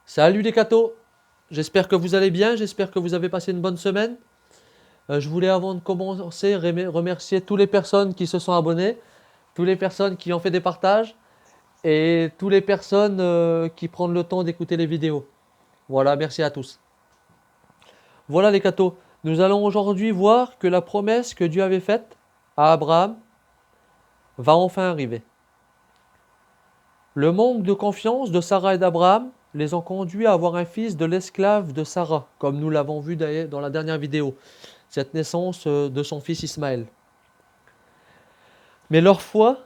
Salut les cathos, j'espère que vous allez bien, j'espère que vous avez passé une bonne semaine. Je voulais avant de commencer remercier toutes les personnes qui se sont abonnées, toutes les personnes qui ont fait des partages et toutes les personnes qui prennent le temps d'écouter les vidéos. Voilà, merci à tous. Voilà les cathos, nous allons aujourd'hui voir que la promesse que Dieu avait faite à Abraham va enfin arriver. Le manque de confiance de Sarah et d'Abraham les ont conduits à avoir un fils de l'esclave de Sarah, comme nous l'avons vu d'ailleurs dans la dernière vidéo, cette naissance de son fils Ismaël. Mais leur foi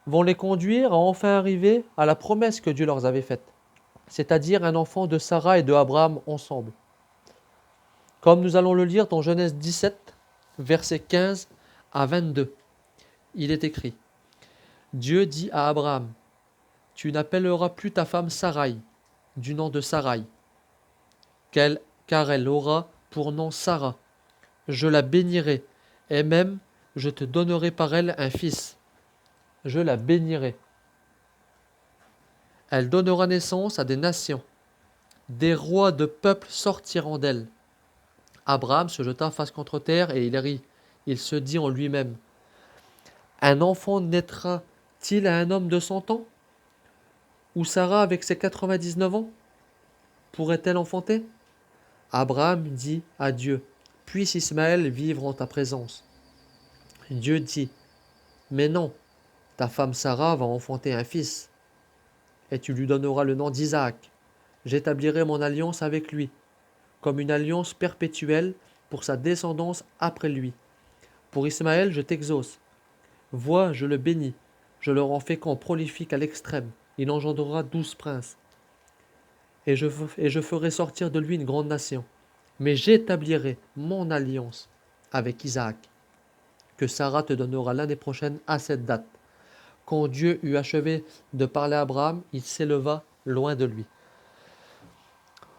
vont les conduire à enfin arriver à la promesse que Dieu leur avait faite, c'est-à-dire un enfant de Sarah et de Abraham ensemble. Comme nous allons le lire dans Genèse 17, versets 15 à 22. Il est écrit: Dieu dit à Abraham: Tu n'appelleras plus ta femme Sarai, du nom de Sarai, car elle aura pour nom Sarah. Je la bénirai, et même je te donnerai par elle un fils. Je la bénirai. Elle donnera naissance à des nations. Des rois de peuples sortiront d'elle. Abraham se jeta face contre terre et il rit. Il se dit en lui-même: Un enfant naîtra-t-il à un homme de 100 ans? Ou Sarah avec ses 99 ans? Pourrait-elle enfanter? Abraham dit à Dieu: Puisse Ismaël vivre en ta présence. Dieu dit: Mais non, ta femme Sarah va enfanter un fils, et tu lui donneras le nom d'Isaac. J'établirai mon alliance avec lui, comme une alliance perpétuelle pour sa descendance après lui. Pour Ismaël, je t'exauce. Vois, je le bénis. Je le rends fécond, prolifique à l'extrême. Il engendrera 12 princes. Et je ferai sortir de lui une grande nation. Mais j'établirai mon alliance avec Isaac, que Sarah te donnera l'année prochaine à cette date. Quand Dieu eut achevé de parler à Abraham, il s'éleva loin de lui.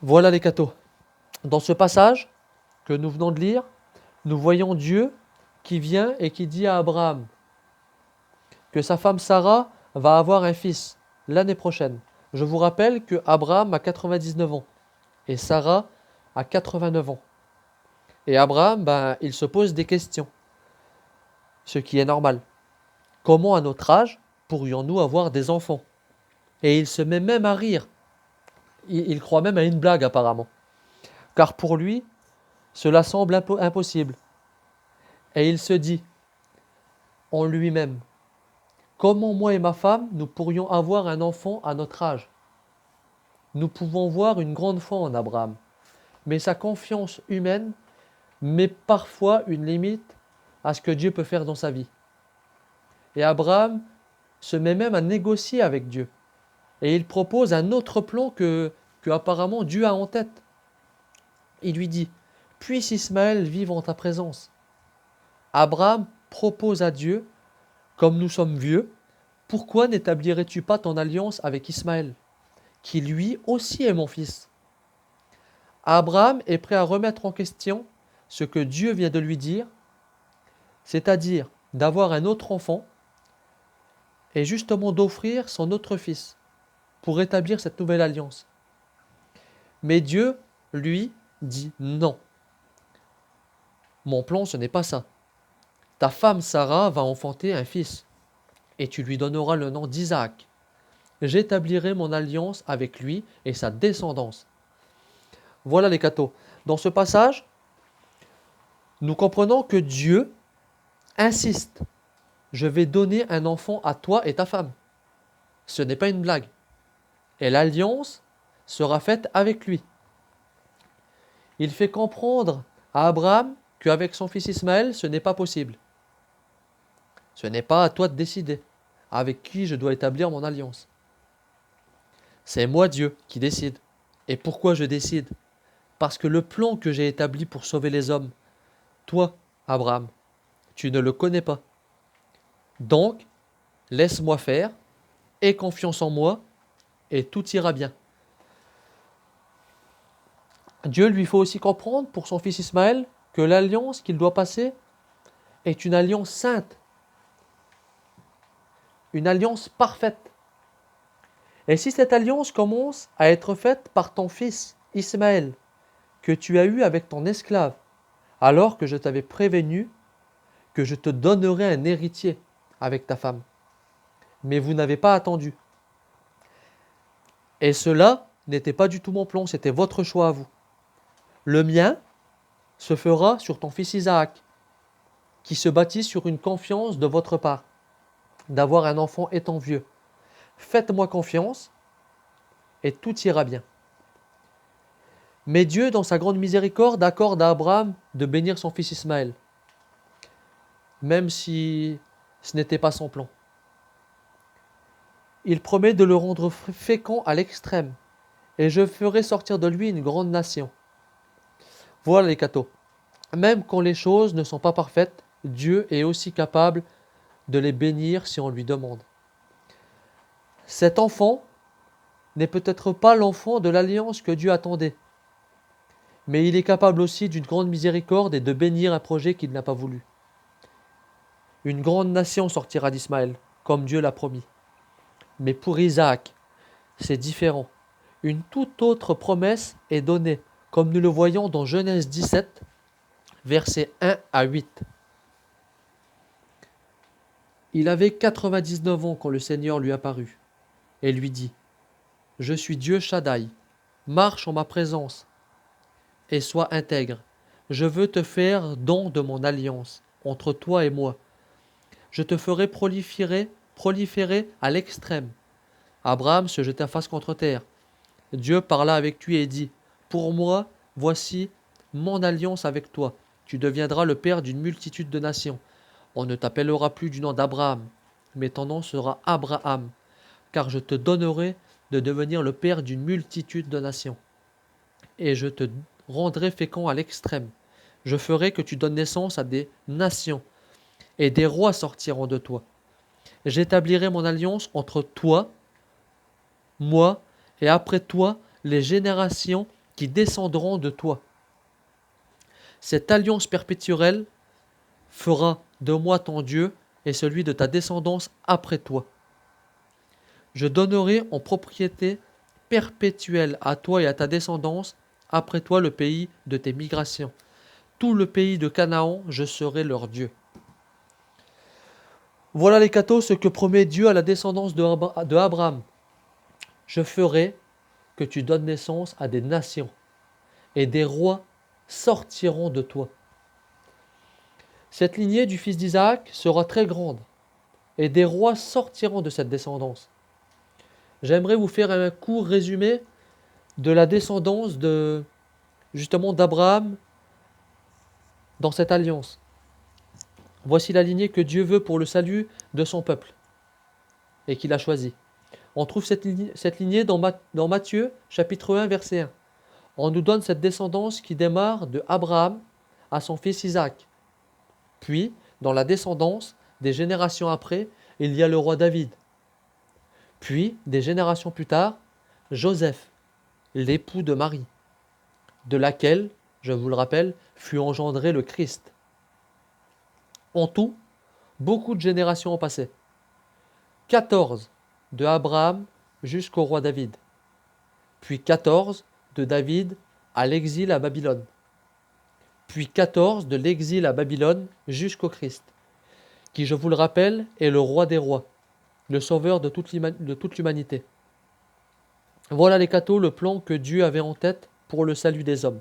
Voilà les cathos. Dans ce passage que nous venons de lire, nous voyons Dieu qui vient et qui dit à Abraham que sa femme Sarah va avoir un fils l'année prochaine. Je vous rappelle que Abraham a 99 ans et Sarah a 89 ans. Et Abraham, il se pose des questions, ce qui est normal. Comment à notre âge pourrions-nous avoir des enfants? Et il se met même à rire. Il croit même à une blague apparemment. Car pour lui, cela semble impossible. Et il se dit en lui-même: Comment moi et ma femme, nous pourrions avoir un enfant à notre âge? Nous pouvons voir une grande foi en Abraham, mais sa confiance humaine met parfois une limite à ce que Dieu peut faire dans sa vie. Et Abraham se met même à négocier avec Dieu. Et il propose un autre plan que apparemment Dieu a en tête. Il lui dit: Puisse Ismaël vivre en ta présence. Abraham propose à Dieu: Comme nous sommes vieux, pourquoi n'établirais-tu pas ton alliance avec Ismaël, qui lui aussi est mon fils? Abraham est prêt à remettre en question ce que Dieu vient de lui dire, c'est-à-dire d'avoir un autre enfant et justement d'offrir son autre fils pour établir cette nouvelle alliance. Mais Dieu, lui, dit non. Mon plan, ce n'est pas ça. Ta femme Sarah va enfanter un fils et tu lui donneras le nom d'Isaac. J'établirai mon alliance avec lui et sa descendance. Voilà les cathos. Dans ce passage, nous comprenons que Dieu insiste: je vais donner un enfant à toi et ta femme. Ce n'est pas une blague. Et l'alliance sera faite avec lui. Il fait comprendre à Abraham qu'avec son fils Ismaël, ce n'est pas possible. Ce n'est pas à toi de décider avec qui je dois établir mon alliance. C'est moi, Dieu, qui décide. Et pourquoi je décide? Parce que le plan que j'ai établi pour sauver les hommes, toi, Abraham, tu ne le connais pas. Donc, laisse-moi faire, aie confiance en moi, et tout ira bien. Dieu lui faut aussi comprendre pour son fils Ismaël que l'alliance qu'il doit passer est une alliance sainte, une alliance parfaite. Et si cette alliance commence à être faite par ton fils Ismaël, que tu as eu avec ton esclave, alors que je t'avais prévenu que je te donnerais un héritier avec ta femme. Mais vous n'avez pas attendu. Et cela n'était pas du tout mon plan, c'était votre choix à vous. Le mien se fera sur ton fils Isaac, qui se bâtit sur une confiance de votre part, d'avoir un enfant étant vieux. Faites-moi confiance et tout ira bien. Mais Dieu, dans sa grande miséricorde, accorde à Abraham de bénir son fils Ismaël, même si ce n'était pas son plan. Il promet de le rendre fécond à l'extrême, et je ferai sortir de lui une grande nation. Voilà les cathos. Même quand les choses ne sont pas parfaites, Dieu est aussi capable de les bénir si on lui demande. Cet enfant n'est peut-être pas l'enfant de l'alliance que Dieu attendait, mais il est capable aussi d'une grande miséricorde et de bénir un projet qu'il n'a pas voulu. Une grande nation sortira d'Ismaël, comme Dieu l'a promis. Mais pour Isaac, c'est différent. Une toute autre promesse est donnée, comme nous le voyons dans Genèse 17, versets 1 à 8. Il avait 99 ans quand le Seigneur lui apparut et lui dit : « Je suis Dieu Shaddai, marche en ma présence et sois intègre. Je veux te faire don de mon alliance entre toi et moi. Je te ferai proliférer à l'extrême. » Abraham se jeta face contre terre. Dieu parla avec lui et dit : « Pour moi, voici mon alliance avec toi. Tu deviendras le père d'une multitude de nations. On ne t'appellera plus du nom d'Abraham, mais ton nom sera Abraham, car je te donnerai de devenir le père d'une multitude de nations. Et je te rendrai fécond à l'extrême. Je ferai que tu donnes naissance à des nations, et des rois sortiront de toi. J'établirai mon alliance entre toi, moi, et après toi, les générations qui descendront de toi. Cette alliance perpétuelle fera de moi ton Dieu et celui de ta descendance après toi. Je donnerai en propriété perpétuelle à toi et à ta descendance après toi le pays de tes migrations. Tout le pays de Canaan, je serai leur Dieu. Voilà les cathos, ce que promet Dieu à la descendance de Abraham. Je ferai que tu donnes naissance à des nations, et des rois sortiront de toi. Cette lignée du fils d'Isaac sera très grande, et des rois sortiront de cette descendance. J'aimerais vous faire un court résumé de la descendance justement d'Abraham dans cette alliance. Voici la lignée que Dieu veut pour le salut de son peuple et qu'il a choisi. On trouve cette lignée dans Matthieu chapitre 1 verset 1. On nous donne cette descendance qui démarre de Abraham à son fils Isaac. Puis, dans la descendance, des générations après, il y a le roi David. Puis, des générations plus tard, Joseph, l'époux de Marie, de laquelle, je vous le rappelle, fut engendré le Christ. En tout, beaucoup de générations ont passé. 14 de Abraham jusqu'au roi David. Puis 14 de David à l'exil à Babylone. Puis 14 de l'exil à Babylone jusqu'au Christ, qui, je vous le rappelle, est le roi des rois, le sauveur de toute l'humanité. Voilà les cathos, le plan que Dieu avait en tête pour le salut des hommes.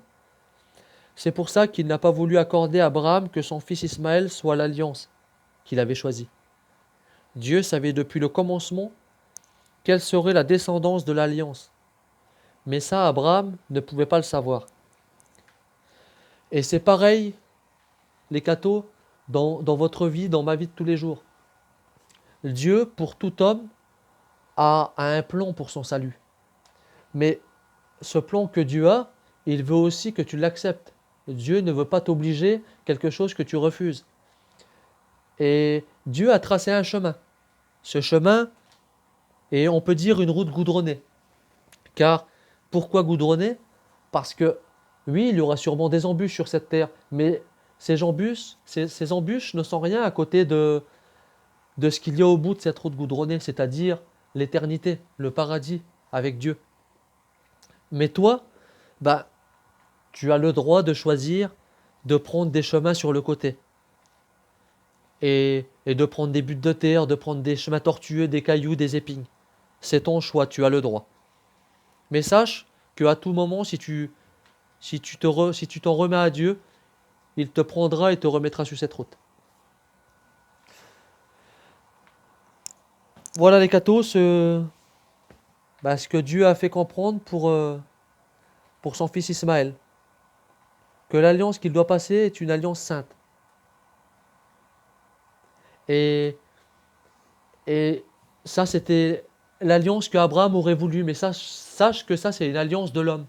C'est pour ça qu'il n'a pas voulu accorder à Abraham que son fils Ismaël soit l'alliance qu'il avait choisie. Dieu savait depuis le commencement quelle serait la descendance de l'alliance. Mais ça, Abraham ne pouvait pas le savoir. Et c'est pareil, les cathos, dans votre vie, dans ma vie de tous les jours. Dieu, pour tout homme, a un plan pour son salut. Mais ce plan que Dieu a, il veut aussi que tu l'acceptes. Dieu ne veut pas t'obliger quelque chose que tu refuses. Et Dieu a tracé un chemin. Ce chemin est, on peut dire, une route goudronnée. Car, pourquoi goudronnée ? Parce que, oui, il y aura sûrement des embûches sur cette terre, mais ces embûches ne sont rien à côté de ce qu'il y a au bout de cette route goudronnée, c'est-à-dire l'éternité, le paradis avec Dieu. Mais toi, bah, tu as le droit de choisir de prendre des chemins sur le côté. Et de prendre des buttes de terre, de prendre des chemins tortueux, des cailloux, des épines. C'est ton choix, tu as le droit. Mais sache qu'à tout moment, si tu t'en remets à Dieu, il te prendra et te remettra sur cette route. Voilà les cathos, ce que Dieu a fait comprendre pour son fils Ismaël. Que l'alliance qu'il doit passer est une alliance sainte. Et, et ça, c'était l'alliance qu'Abraham aurait voulu. Mais sache que ça, c'est une alliance de l'homme.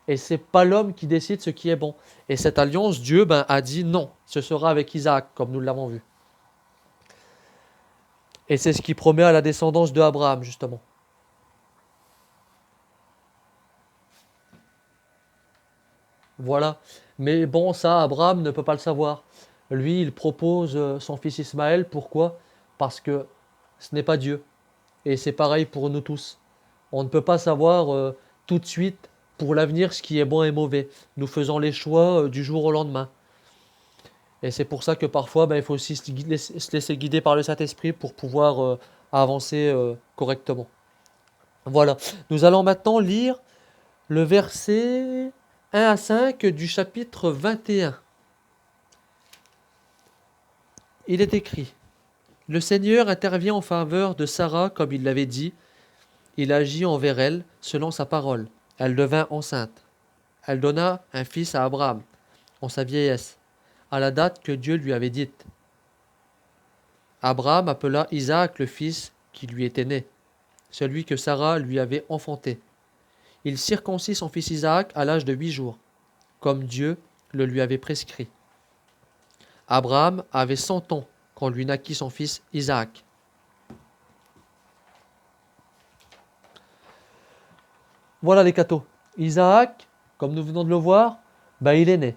Et c'est pas l'homme qui décide ce qui est bon. Et cette alliance, Dieu a dit non, ce sera avec Isaac, comme nous l'avons vu. Et c'est ce qu'il promet à la descendance de Abraham, justement. Voilà. Mais bon, ça, Abraham ne peut pas le savoir. Lui, il propose son fils Ismaël. Pourquoi? Parce que ce n'est pas Dieu. Et c'est pareil pour nous tous. On ne peut pas savoir tout de suite, pour l'avenir, ce qui est bon et mauvais. Nous faisons les choix du jour au lendemain. Et c'est pour ça que parfois, il faut aussi se laisser guider par le Saint-Esprit pour pouvoir avancer correctement. Voilà. Nous allons maintenant lire le verset 1 à 5 du chapitre 21. Il est écrit: Le Seigneur intervient en faveur de Sarah comme il l'avait dit. Il agit envers elle selon sa parole. Elle devint enceinte. Elle donna un fils à Abraham en sa vieillesse, à la date que Dieu lui avait dite. Abraham appela Isaac le fils qui lui était né, celui que Sarah lui avait enfanté. Il circoncit son fils Isaac à l'âge de 8 jours, comme Dieu le lui avait prescrit. Abraham avait 100 ans quand lui naquit son fils Isaac. Voilà les cathos. Isaac, comme nous venons de le voir, il est né.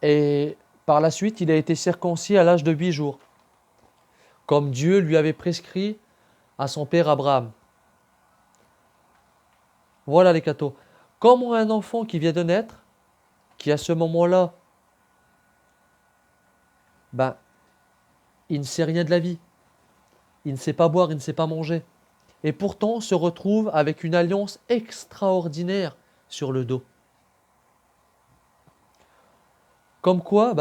Et par la suite, il a été circoncis à l'âge de 8 jours, comme Dieu lui avait prescrit à son père Abraham. Voilà les cathos. Comme un enfant qui vient de naître, qui à ce moment-là, il ne sait rien de la vie, il ne sait pas boire, il ne sait pas manger, et pourtant se retrouve avec une alliance extraordinaire sur le dos. Comme quoi,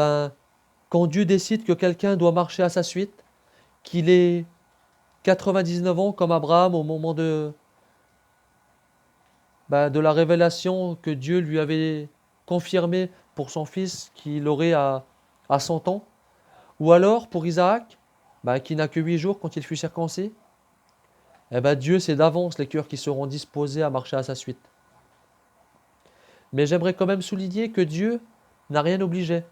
quand Dieu décide que quelqu'un doit marcher à sa suite, qu'il ait 99 ans comme Abraham au moment de la révélation que Dieu lui avait confirmée pour son fils qu'il aurait à 100 ans, ou alors pour Isaac, qui n'a que 8 jours quand il fut circoncis, Dieu sait d'avance les cœurs qui seront disposés à marcher à sa suite. Mais j'aimerais quand même souligner que Dieu n'a rien obligé.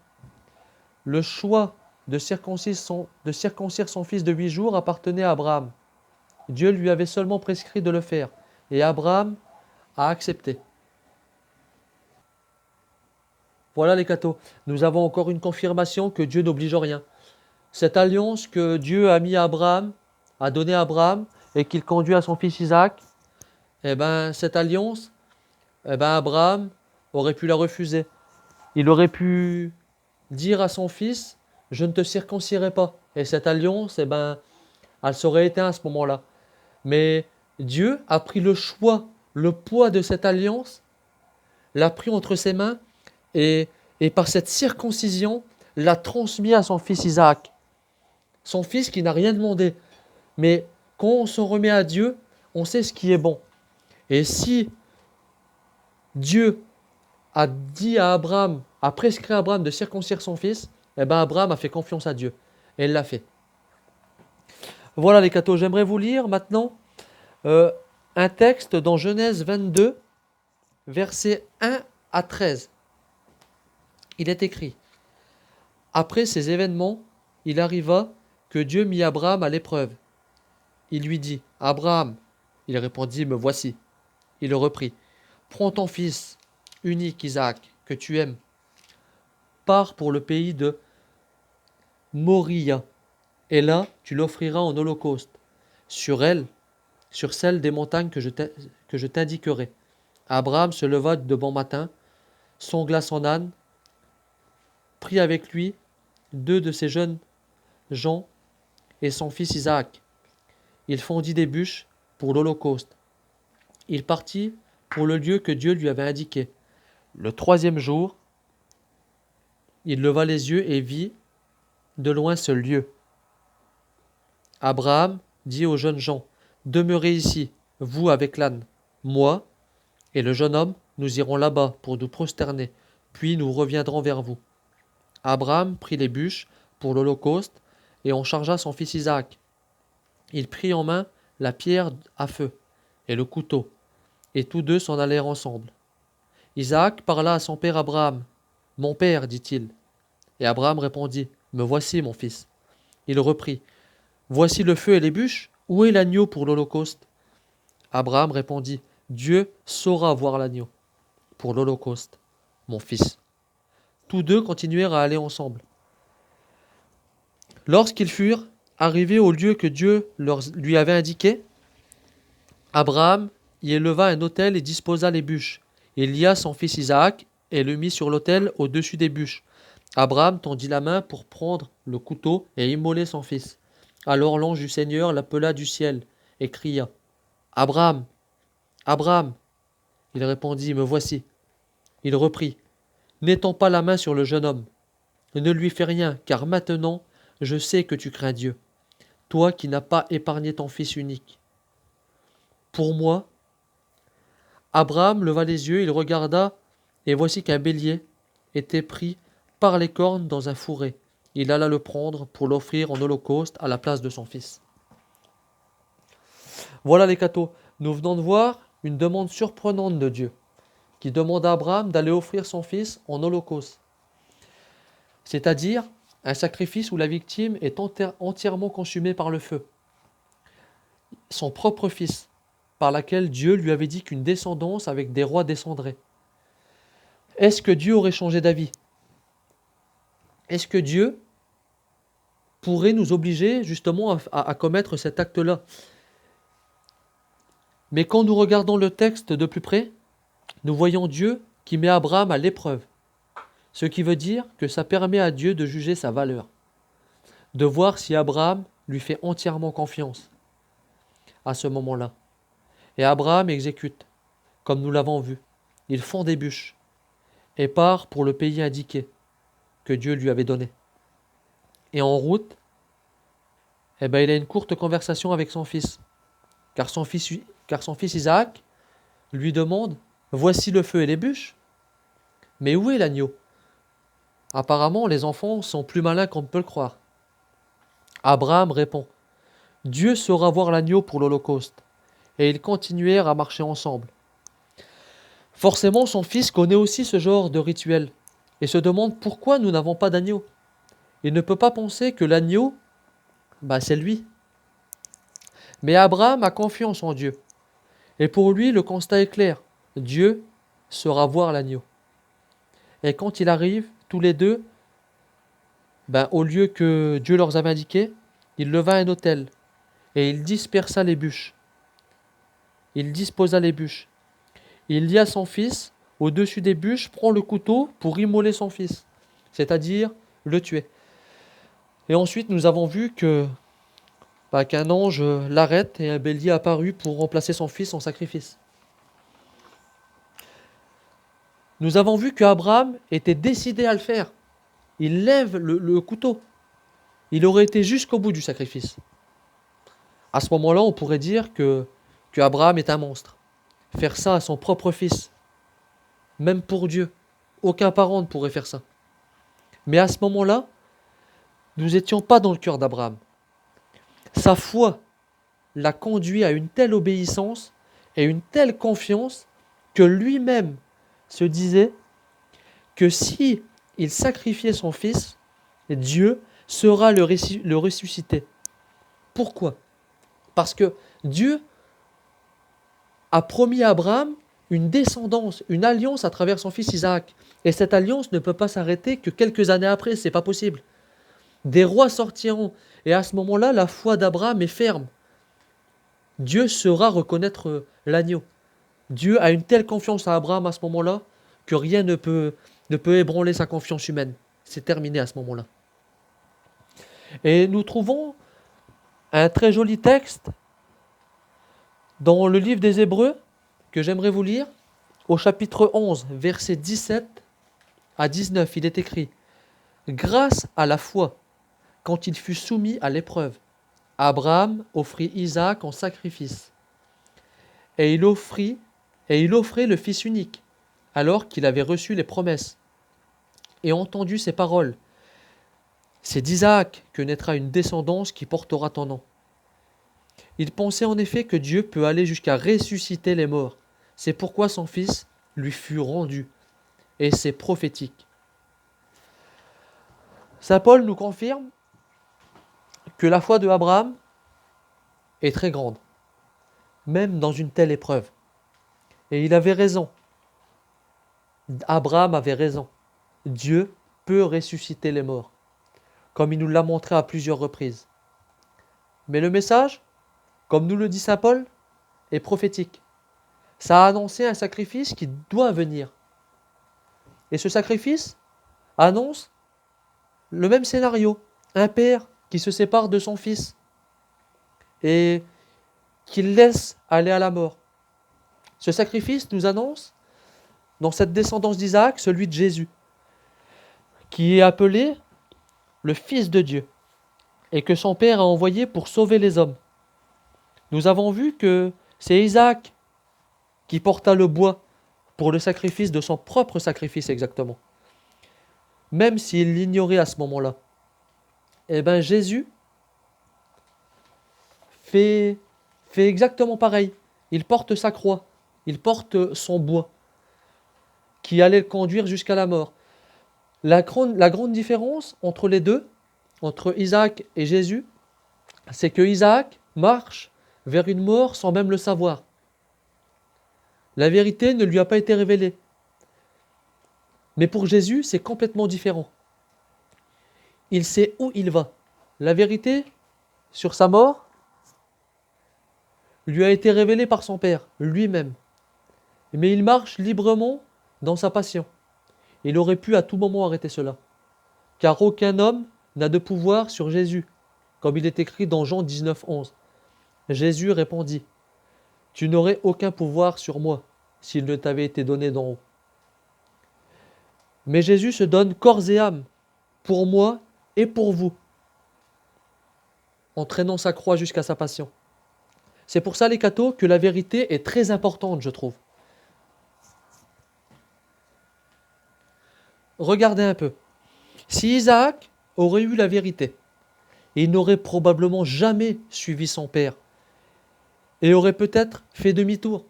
Le choix de circoncire son fils de 8 jours appartenait à Abraham. Dieu lui avait seulement prescrit de le faire, et Abraham a accepté. Voilà les cathos. Nous avons encore une confirmation que Dieu n'oblige rien. Cette alliance que Dieu a mis à Abraham, a donnée à Abraham, et qu'il conduit à son fils Isaac, cette alliance, Abraham aurait pu la refuser. Il aurait pu dire à son fils: je ne te circoncirai pas. Et cette alliance, elle serait éteinte à ce moment-là. Mais Dieu a pris le choix, le poids de cette alliance, l'a pris entre ses mains, et par cette circoncision, l'a transmis à son fils Isaac. Son fils qui n'a rien demandé. Mais quand on se remet à Dieu, on sait ce qui est bon. Et si Dieu a dit à Abraham, a prescrit à Abraham de circoncire son fils, Abraham a fait confiance à Dieu. Et il l'a fait. Voilà les cathos. J'aimerais vous lire maintenant un texte dans Genèse 22, versets 1 à 13. Il est écrit: Après ces événements, il arriva que Dieu mit Abraham à l'épreuve. Il lui dit: Abraham. Il répondit: Me voici. Il reprit: Prends ton fils unique Isaac, que tu aimes, pars pour le pays de Moria, et là tu l'offriras en holocauste sur elle, sur celle des montagnes que je t'indiquerai. Abraham se leva de bon matin, songla son âne, prit avec lui 2 de ses jeunes gens et son fils Isaac. Il fondit des bûches pour l'holocauste. Il partit pour le lieu que Dieu lui avait indiqué. Le 3e jour, il leva les yeux et vit de loin ce lieu. Abraham dit aux jeunes gens, demeurez ici, vous avec l'âne. Moi et le jeune homme, nous irons là-bas pour nous prosterner, puis nous reviendrons vers vous. Abraham prit les bûches pour l'holocauste et en chargea son fils Isaac. Il prit en main la pierre à feu et le couteau, et tous deux s'en allèrent ensemble. Isaac parla à son père Abraham. Mon père, dit-il. Et Abraham répondit, me voici, mon fils. Il reprit, voici le feu et les bûches, où est l'agneau pour l'holocauste? Abraham répondit, Dieu saura voir l'agneau pour l'holocauste, mon fils. Tous deux continuèrent à aller ensemble. Lorsqu'ils furent arrivés au lieu que Dieu lui avait indiqué, Abraham y éleva un autel et disposa les bûches. Il lia son fils Isaac et le mit sur l'autel au-dessus des bûches. Abraham tendit la main pour prendre le couteau et immoler son fils. Alors l'ange du Seigneur l'appela du ciel et cria, Abraham, Abraham. Il répondit, me voici. Il reprit, n'étends pas la main sur le jeune homme. Ne lui fais rien, car maintenant je sais que tu crains Dieu, toi qui n'as pas épargné ton fils unique. Pour moi, Abraham leva les yeux, il regarda, et voici qu'un bélier était pris par les cornes dans un fourré. Il alla le prendre pour l'offrir en holocauste à la place de son fils. Voilà les cathos. Nous venons de voir une demande surprenante de Dieu, qui demande à Abraham d'aller offrir son fils en holocauste. C'est-à-dire un sacrifice où la victime est entièrement consumée par le feu. Son propre fils, par laquelle Dieu lui avait dit qu'une descendance avec des rois descendrait. Est-ce que Dieu aurait changé d'avis? Est-ce que Dieu pourrait nous obliger justement à commettre cet acte-là? Mais quand nous regardons le texte de plus près, nous voyons Dieu qui met Abraham à l'épreuve. Ce qui veut dire que ça permet à Dieu de juger sa valeur, de voir si Abraham lui fait entièrement confiance à ce moment-là. Et Abraham exécute, comme nous l'avons vu. Il fond des bûches et part pour le pays indiqué que Dieu lui avait donné. Et en route, il a une courte conversation avec son fils, car son fils Isaac lui demande, voici le feu et les bûches, mais où est l'agneau? Apparemment, les enfants sont plus malins qu'on ne peut le croire. Abraham répond, Dieu saura voir l'agneau pour l'holocauste. Et ils continuèrent à marcher ensemble. Forcément, son fils connaît aussi ce genre de rituel et se demande pourquoi nous n'avons pas d'agneau. Il ne peut pas penser que l'agneau, c'est lui. Mais Abraham a confiance en Dieu. Et pour lui, le constat est clair. Dieu saura voir l'agneau. Et quand il arrive, tous les deux, au lieu que Dieu leur avait indiqué, il leva un autel et il dispersa les bûches. Il disposa les bûches. Il lia son fils au-dessus des bûches, prend le couteau pour immoler son fils, c'est-à-dire le tuer. Et ensuite, nous avons vu qu'un ange l'arrête et un bélier apparut pour remplacer son fils en sacrifice. Nous avons vu qu'Abraham était décidé à le faire. Il lève le couteau. Il aurait été jusqu'au bout du sacrifice. À ce moment-là, on pourrait dire que Abraham est un monstre. Faire ça à son propre fils, même pour Dieu, aucun parent ne pourrait faire ça. Mais à ce moment-là, nous n'étions pas dans le cœur d'Abraham. Sa foi l'a conduit à une telle obéissance et une telle confiance que lui-même se disait que si il sacrifiait son fils, Dieu sera le ressusciter. Pourquoi? Parce que Dieu a promis à Abraham une descendance, une alliance à travers son fils Isaac. Et cette alliance ne peut pas s'arrêter que quelques années après, c'est pas possible. Des rois sortiront. Et à ce moment-là, la foi d'Abraham est ferme. Dieu saura reconnaître l'agneau. Dieu a une telle confiance à Abraham à ce moment-là que rien ne peut ébranler sa confiance humaine. C'est terminé à ce moment-là. Et nous trouvons un très joli texte dans le livre des Hébreux que j'aimerais vous lire. Au chapitre 11, versets 17 à 19, il est écrit: Grâce à la foi, quand il fut soumis à l'épreuve, Abraham offrit Isaac en sacrifice. Et il offrait le fils unique, alors qu'il avait reçu les promesses, et entendu ces paroles. C'est d'Isaac que naîtra une descendance qui portera ton nom. Il pensait en effet que Dieu peut aller jusqu'à ressusciter les morts. C'est pourquoi son fils lui fut rendu. Et c'est prophétique. Saint Paul nous confirme que la foi de Abraham est très grande, même dans une telle épreuve. Et il avait raison. Abraham avait raison. Dieu peut ressusciter les morts, comme il nous l'a montré à plusieurs reprises. Mais le message, comme nous le dit Saint Paul, est prophétique. Ça a annoncé un sacrifice qui doit venir. Et ce sacrifice annonce le même scénario. Un père qui se sépare de son fils et qu'il laisse aller à la mort. Ce sacrifice nous annonce, dans cette descendance d'Isaac, celui de Jésus, qui est appelé le Fils de Dieu, et que son Père a envoyé pour sauver les hommes. Nous avons vu que c'est Isaac qui porta le bois pour le sacrifice de son propre sacrifice exactement. Même s'il l'ignorait à ce moment-là. Eh bien Jésus fait exactement pareil. Il porte sa croix, il porte son bois, qui allait le conduire jusqu'à la mort. La grande différence entre les deux, entre Isaac et Jésus, c'est que Isaac marche vers une mort sans même le savoir. La vérité ne lui a pas été révélée. Mais pour Jésus, c'est complètement différent. Il sait où il va. La vérité sur sa mort lui a été révélée par son Père, lui-même. Mais il marche librement dans sa passion. Il aurait pu à tout moment arrêter cela. Car aucun homme n'a de pouvoir sur Jésus, comme il est écrit dans Jean 19, 11. Jésus répondit: Tu n'aurais aucun pouvoir sur moi, s'il ne t'avait été donné d'en haut. Mais Jésus se donne corps et âme, pour moi et pour vous, en traînant sa croix jusqu'à sa passion. C'est pour ça, les cathos, que la vérité est très importante, je trouve. Regardez un peu. Si Isaac aurait eu la vérité, il n'aurait probablement jamais suivi son père et aurait peut-être fait demi-tour.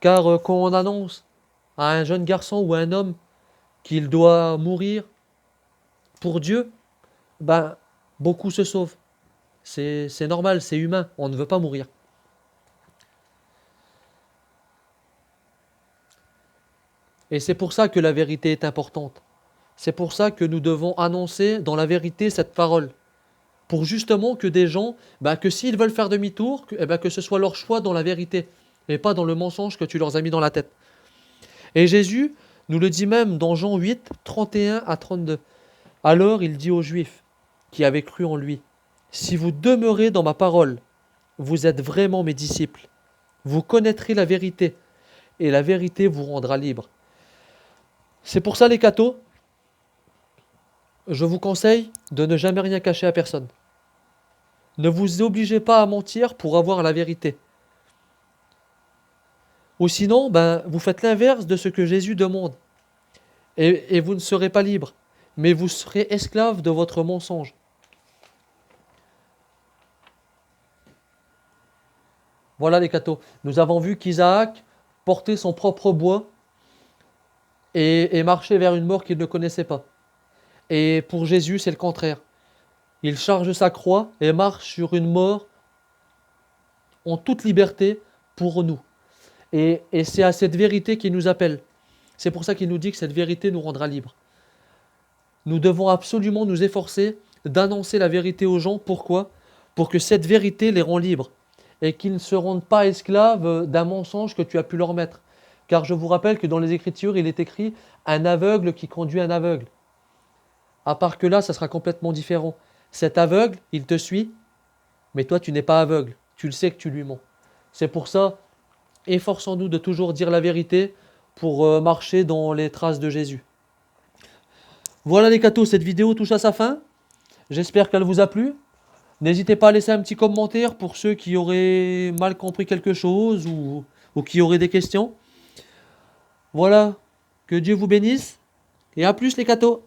Car quand on annonce à un jeune garçon ou à un homme qu'il doit mourir pour Dieu, ben, beaucoup se sauvent. C'est normal, c'est humain, on ne veut pas mourir. Et c'est pour ça que la vérité est importante. C'est pour ça que nous devons annoncer dans la vérité cette parole. Pour justement que des gens, que s'ils veulent faire demi-tour, que ce soit leur choix dans la vérité, et pas dans le mensonge que tu leur as mis dans la tête. Et Jésus nous le dit même dans Jean 8, 31 à 32. Alors il dit aux Juifs qui avaient cru en lui: Si vous demeurez dans ma parole, vous êtes vraiment mes disciples. Vous connaîtrez la vérité, et la vérité vous rendra libre. C'est pour ça, les cathos, je vous conseille de ne jamais rien cacher à personne. Ne vous obligez pas à mentir pour avoir la vérité. Ou sinon, vous faites l'inverse de ce que Jésus demande. Et vous ne serez pas libre, mais vous serez esclave de votre mensonge. Voilà, les cathos. Nous avons vu qu'Isaac portait son propre bois et marchait vers une mort qu'il ne connaissait pas. Et pour Jésus, c'est le contraire. Il charge sa croix et marche sur une mort en toute liberté pour nous. Et c'est à cette vérité qu'il nous appelle. C'est pour ça qu'il nous dit que cette vérité nous rendra libres. Nous devons absolument nous efforcer d'annoncer la vérité aux gens. Pourquoi ? Pour que cette vérité les rend libres. et qu'ils ne se rendent pas esclaves d'un mensonge que tu as pu leur mettre. Car je vous rappelle que dans les Écritures, il est écrit un aveugle qui conduit un aveugle. À part que là, ça sera complètement différent. Cet aveugle, il te suit, mais toi, tu n'es pas aveugle. Tu le sais que tu lui mens. C'est pour ça, efforçons-nous de toujours dire la vérité pour marcher dans les traces de Jésus. Voilà les cathos, cette vidéo touche à sa fin. J'espère qu'elle vous a plu. N'hésitez pas à laisser un petit commentaire pour ceux qui auraient mal compris quelque chose ou qui auraient des questions. Voilà, que Dieu vous bénisse et à plus les cathos.